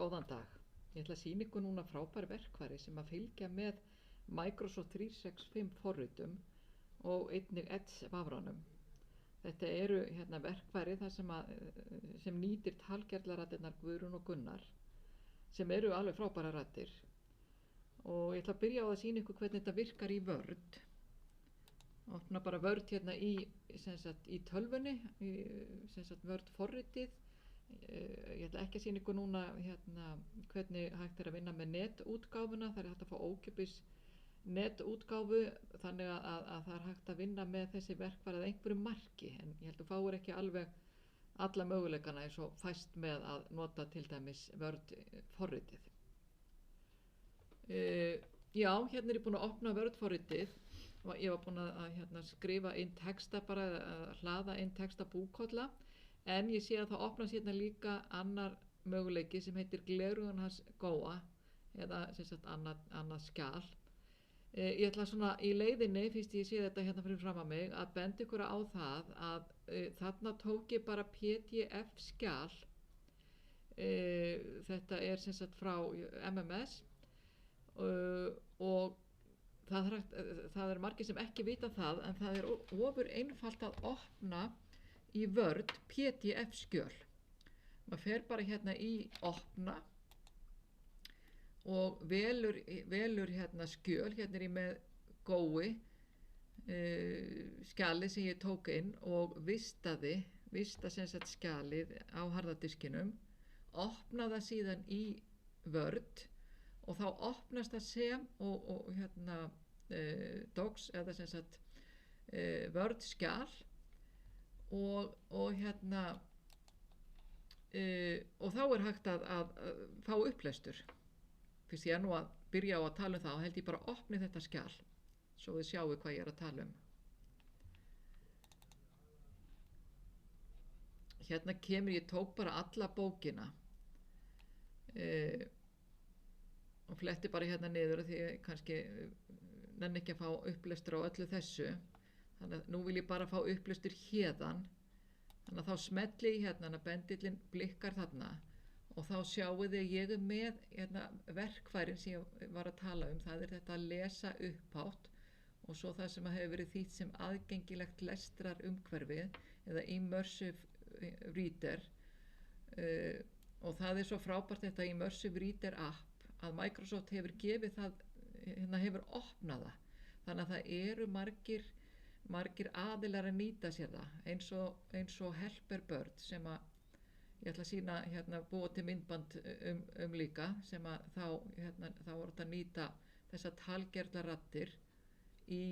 Góðan dag. Ég ætla að sýna ykkur núna frábær verkfæri sem að fylgja með Microsoft 365 forritum og einnig Edge vafranum. Þetta eru verkfæri þar sem nýtir talgerðlaraddirnar Guðrún og Gunnar sem eru alveg frábæra raddir. Og ég ætla að byrja á að sýna ykkur hvernig þetta virkar í Word. Opna bara Word í tölvunni, Word forritið. Ég ætla ekki að sýna ykkur núna hvernig hægt er að vinna með netútgáfuna. Það er hægt að fá ókeypis netútgáfu, þannig að það er hægt að vinna með þessi verkfæri að einhverju marki, en ég held að þú fáir ekki alveg alla möguleikana eins og fæst með að nota til dæmis Word forritið. Já, hérna er ég búin að opna Word forritið og ég var búin að skrifa inn texta, bara að hlaða inn texta búkolla. En ég sé að það opnast hérna líka annar möguleiki sem heitir Gleraugun hans Góa, eða annað skjal. Ég ætla svona í leiðinni, fyrst ég sé þetta hérna fyrir fram að mig, að benda ykkur á það að þarna tók ég bara PDF skjal. Þetta er frá MMS og það er margir sem ekki vita það, en það er ofur einfalt að opna í Word PDF skjöl. Maður fer bara hérna í opna og velur skjöl. Hérna er ég með Gói skjalið sem ég tók inn og vista skjalið á harðadiskinum, opna það síðan í Word og þá opnast það sem docs eða Word skjal og þá er hægt að fá upplestur. Fyrst ég nú að byrja á að tala um það, held ég bara að opni þetta skjal svo þið sjáu hvað ég er að tala um. Hérna kemur, ég tók bara alla bókina og fletti bara hérna niður því ég kannski nenni ekki að fá upplestur á öllu þessu. Þannig að nú vil ég bara fá upplestur héðan. Þannig að þá smelli ég hérna, bendillinn blikkar þarna og þá sjáu þið ég er með verkfærin sem ég var að tala um. Það er þetta að lesa upphátt og svo það sem hefur verið þýtt sem aðgengilegt lestrarumhverfið eða immersive reader. Og það er svo frábært þetta immersive reader app að Microsoft hefur gefið það, hefur opnað það. Þannig að það eru margir aðilar að nýta sér það, eins og Helper-Bird sem að ég ætla að sýna búa til myndband líka, sem að þá voru þetta að nýta þessa talgerðlaraddir í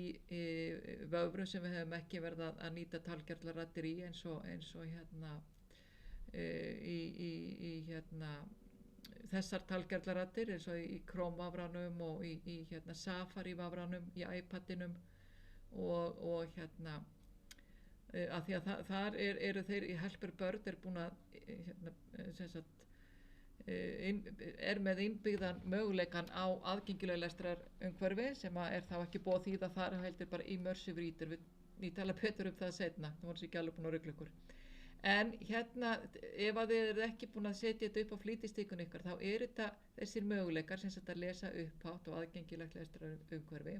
vöfrum sem við hefum ekki verið að nýta talgerðlaraddir í eins og þessar talgerðlaraddir eins og í Chrome vafranum og í Safari vafranum í iPadinum og að því að þar eru þeir í Helper-Bird er búin að er með innbyggðan möguleikan á aðgengilega lestrarumhverfi sem er þá ekki búið því að þar heldur bara immersive reader. Ég tala betur um það seinna, það voru sér ekki alveg búin að rugla ykkur. En ef að þið eru ekki búin að setja þetta upp á flýtistikun ykkar, þá eru þetta þessir möguleikar sem að lesa upphátt og aðgengilegt lestrarumhverfi.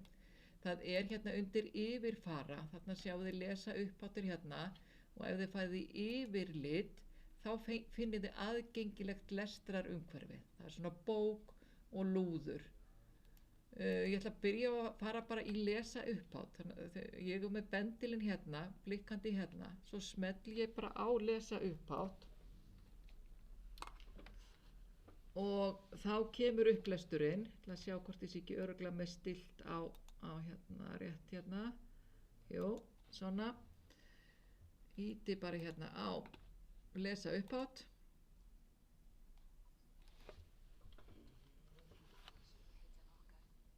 Það er undir yfirfara, þarna sjáu þið lesa uppháttur og ef þið fæði yfirlit þá finnið þið aðgengilegt lestrarumhverfi. Það er svona bók og lúður. Ég ætla að byrja að fara bara í lesa upphátt. Ég er með bendilinn blikkandi svo smelli ég bara á lesa upphátt og þá kemur upplesturinn. Ég ætla að sjá hvort ég sé ekki örugglega með stillt á rétt jú, svona íti bara á lesa upphátt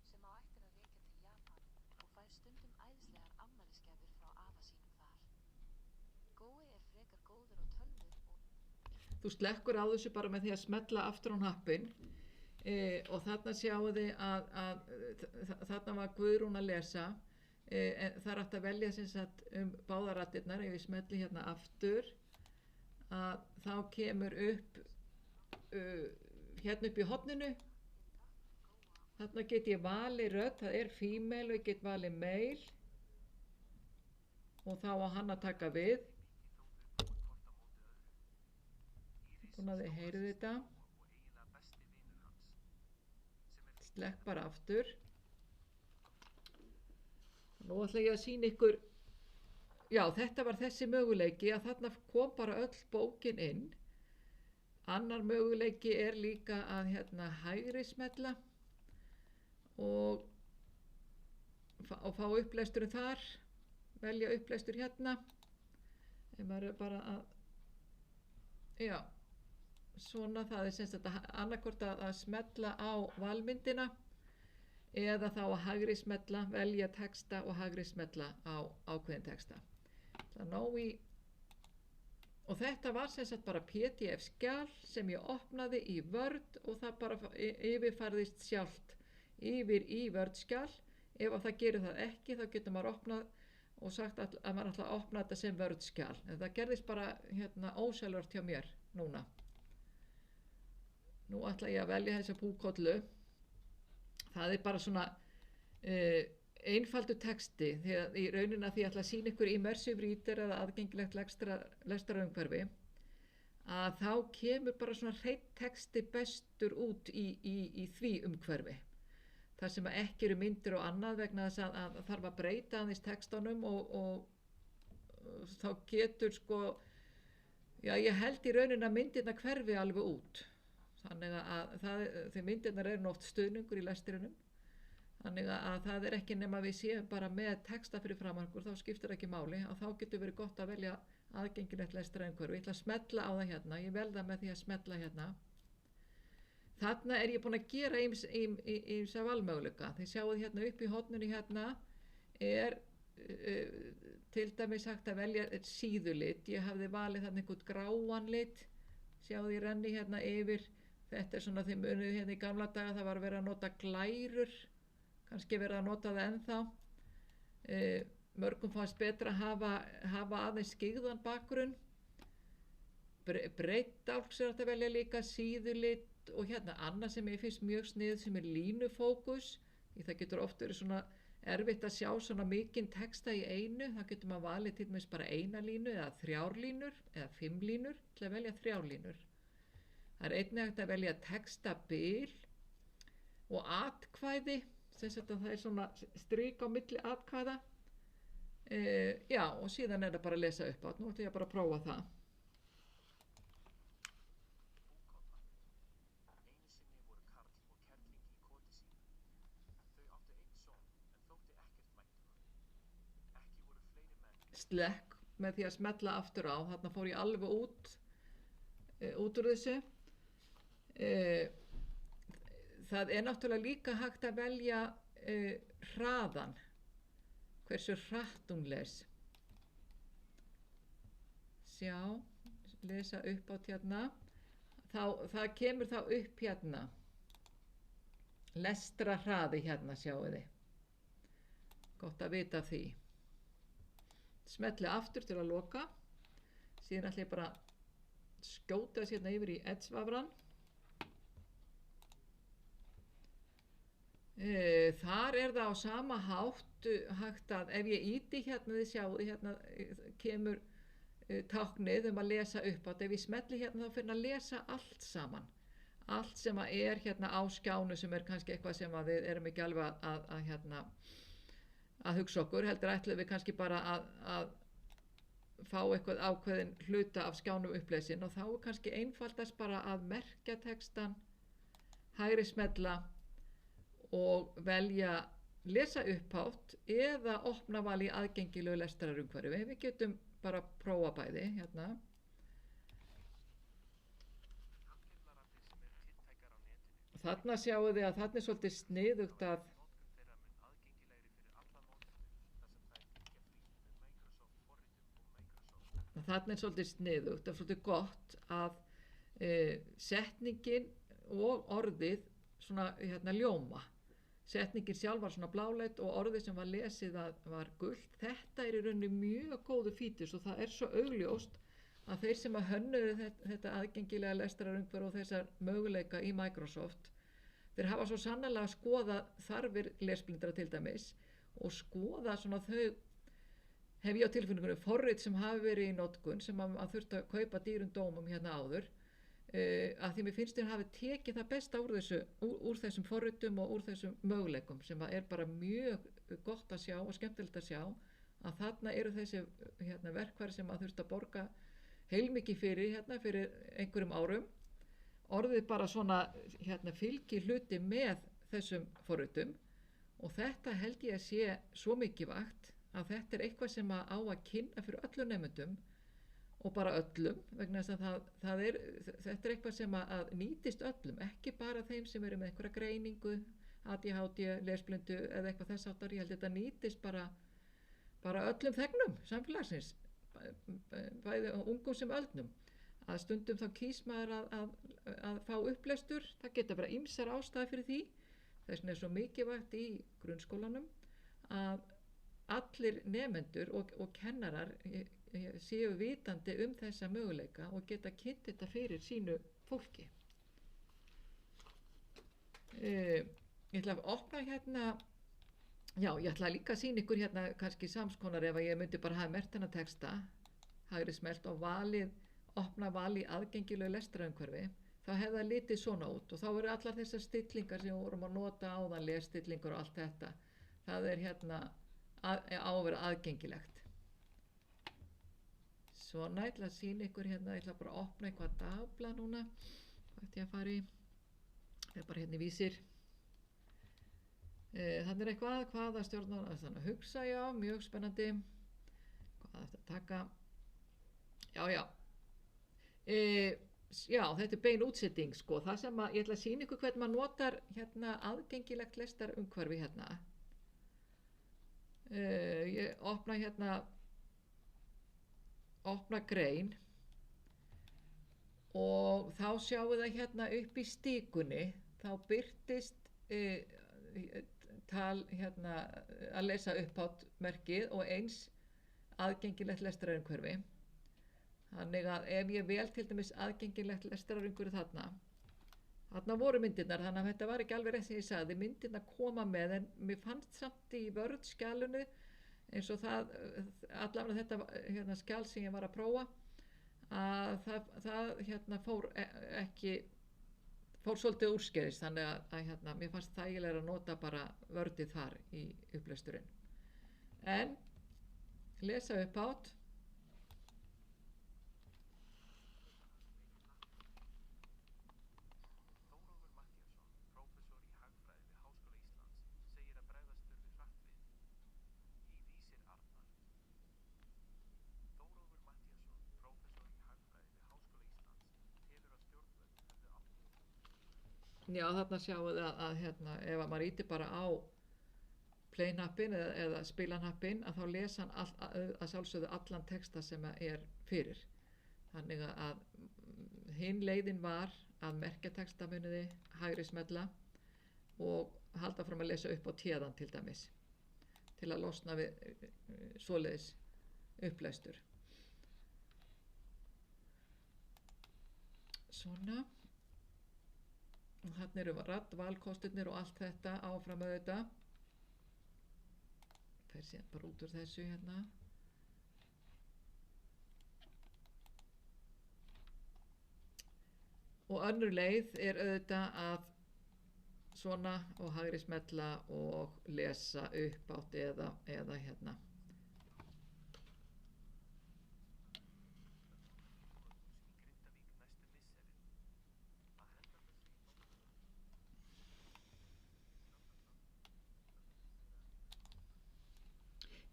sem á ættir að rekja til Japan og fær stundum æðislegar afmælisgjafir frá afa sínum þar. Gói er frekar góður á tölvu og þú slekkur á þessu bara með því að smella aftur á hnappinn. Og þarna sjáu þið að þarna var Guðrún að lesa. Það er hægt að velja báðar raddirnar. Ef ég smelli aftur að þá kemur upp hérna upp í horninu, þarna get ég valið rödd, það er female og ég get valið male og þá á hann að taka við. Búin að þið heyrið þetta. Slekk bara aftur. Nú ætla ég að sýna ykkur, já þetta var þessi möguleiki að þarna kom bara öll bókin inn. Annar möguleiki er líka að hérna hægri smella og fá upplesturinn þar, velja upplestur hérna. Ef maður er bara að, já, svona það er sem sagt annarkvort að smella á valmyndina eða þá að hægri smella, velja texta og hægri smella á ákveðin texta. Það ná í, og þetta var sem sagt bara PDF skjal sem ég opnaði í Word og það bara yfirfærðist sjálft yfir í Word skjal. Ef það gerir það ekki þá getur maður opnað og sagt að maður ætla að opna þetta sem Word skjal. En það gerðist bara hérna ósjálfrátt hjá mér núna. Nú ætla ég að velja þessa búkollu. Það er bara svona einfaldur texti þegar í rauninni að því ég ætla að sýna ykkur immersive reader eða aðgengilegt lestrarumhverfi að þá kemur bara svona hreinn texti bestur út í því umhverfi. Það sem ekki eru myndir og annað vegna þess að þarf að breyta aðeins textanum og þá getur sko, já ég held í rauninni að myndirna hverfi alveg út. Þannig að því myndirnar eru oft stuðningur í lestrinum. Þannig að það er ekki nema við séum bara með texta fyrir framan okkur, þá skiptir ekki máli og þá getur verið gott að velja aðgengilegt lestrarumhverfi. Ég ætla að smella á það hérna, ég vel það með því að smella hérna. Þarna er ég búin að gera ýmsa valmöguleika. Þið sjáuð hérna upp í horninu hérna er til dæmis hægt að velja síðulit. Ég hafði valið þarna einhvern gráan lit, sjáuð ég renni hérna yfir. Þetta er svona þeim munið hérna í gamla daga, það var verið að nota glærur, kannski verið að nota það ennþá. Mörgum fannst betra að hafa aðeins skyggðan bakgrunn. Breidd dálks er hægt að velja líka, síðulit og hérna annað sem ég finnst mjög snið sem er línufókus. Það getur oft verið svona erfitt að sjá svona mikinn texta í einu, það getur maður valið til dæmis bara eina línu eða 3 línur eða 5 línur, til að velja 3 línur. Það er einnig hægt að velja textabil og atkvæði, sem sagt að það er svona strik á milli atkvæða. Já, og síðan er það bara að lesa upp á. Nú ætlum ég bara að prófa það. Slekk með því að smella aftur á. Þarna fór ég alveg út úr þessu. Það er náttúrulega líka hægt að velja hraðan, hversu hratt hún les. Sjá, lesa upp á hérna. Það kemur þá upp hérna. Lestrarhraði hérna, sjáu þið. Gott að vita af því. Smelli aftur til að loka. Síðan ætla ég bara að skjóta þess hérna yfir í Edge-vafran. Þar er það á sama hátt hægt að ef ég ýti hérna, þið sjáu hérna kemur táknið að lesa upp átt. Ef ég smelli hérna þá fyrir að lesa allt saman. Allt sem er hérna á skjánu sem er kannski eitthvað sem við erum ekki alveg að hugsa okkur. Heldur ætlum við kannski bara að fá eitthvað ákveðin hluta af skjánum upplesin og þá er kannski einfaldast bara að merkja textan, hægri smella og velja lesa upphátt eða opna val í aðgengilegu lestrarumhverfi. Við getum bara að prófa bæði hérna. Þarna sjáum við að þarna er svolítið sniðugt að þarna er svolítið sniðugt, það er svolítið gott að setningin og orðið svona hérna ljóma. Setningin sjálf var svona bláleit og orðið sem var lesið var gult. Þetta er í rauninni mjög góðu fítus og það er svo augljóst að þeir sem að hönnuðu þetta aðgengilega lestrarumhverfi og þessar möguleika í Microsoft, þeir hafa svo sannarlega skoðað þarfir lesblindra til dæmis og skoða svona þau, hef ég á tilfinningunum, forrit sem hafi verið í notkun sem að þurfti að kaupa dýrum dómum hérna áður, að því mér finnst þér hafi tekið það besta úr þessum forritum og úr þessum möguleikum sem að er bara mjög gott að sjá og skemmtilegt að sjá að þarna eru þessi verkfæri sem að þurfti að borga heilmikið fyrir einhverjum árum, orðið bara svona fylgi hluti með þessum forritum og þetta held ég að sé svo mikilvægt að þetta er eitthvað sem að á að kynna fyrir öllum nemendum og bara öllum, vegna þess að þetta er eitthvað sem að nýtist öllum, ekki bara þeim sem eru með einhverja greiningu, ADHD, lesblindu eða eitthvað þess áttar. Ég held að þetta nýtist bara öllum þegnum samfélagsins, bæði ungum sem öldnum, að stundum þá kýs maður að fá upplestur. Það geta bara ýmsar ástæður fyrir því. Þess vegna er svo mikilvægt í grunnskólanum að allir nemendur og kennarar séu vitandi þessa möguleika og geta kynnt þetta fyrir sínu fólki. Ég ætla að opna ég ætla líka að sýna ykkur kannski samskonar ef að ég myndi bara hafa merkt þennan texta, hægri smelt og opna val í aðgengilegu lestrarumhverfi, þá hefði það litið svona út og þá eru allar þessar stillingar sem við vorum að nota áðan, lesstillingar og allt þetta, það er á að vera aðgengilegt. Svona, ég ætla að sýna ykkur ég ætla bara að opna eitthvað dagblað núna, hvað ætti ég að fara í, það er bara í vísir. Þannig er eitthvað, hvaða stjórnar að hugsa, já, mjög spennandi, hvað ætti að taka, já, þetta er bein útsetting, sko, það sem að ég ætla að sýna ykkur hvernig maður notar aðgengilegt lestarumhverfi ég opna opna grein og þá sjáum við það upp í stíkunni, þá birtist að lesa upphátt merkið og eins aðgengilegt lestrarumhverfi. Þannig að ef ég vel til dæmis aðgengilegt lestrarumhverfi þarna voru myndirnar, þannig að þetta var ekki alveg rétt sem ég sagði, myndirnar koma með, en mér fannst samt í Word-skjalinu eins og allavega þetta skjal sem ég var að prófa, að það fór svolítið úrskeiðis, þannig að mér fannst þægilega að nota bara Wordið þar í upplesturinn. En lesa upphátt. Já, þarna sjáum við að ef maður ítir bara á play-hnappinn eða spila-hnappinn, að þá lesa hann að sjálfsögðu allan texta sem er fyrir. Þannig að hin leiðin var að merkja textamuniði, hægri smella og halda fram að lesa upp á téðan til dæmis, til að losna við svoleiðis upplestur. Svona. Og þarna eru valkostirnir og allt þetta áfram með þetta. Fer síðan bara út úr þessu Og önnur leið er auðvitað að svona og hægri smella og lesa upphátt eða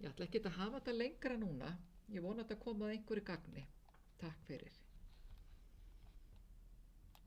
Ég ætla ekki að hafa þetta lengra núna. Ég vona að þetta komi að einhverju gagni. Takk fyrir.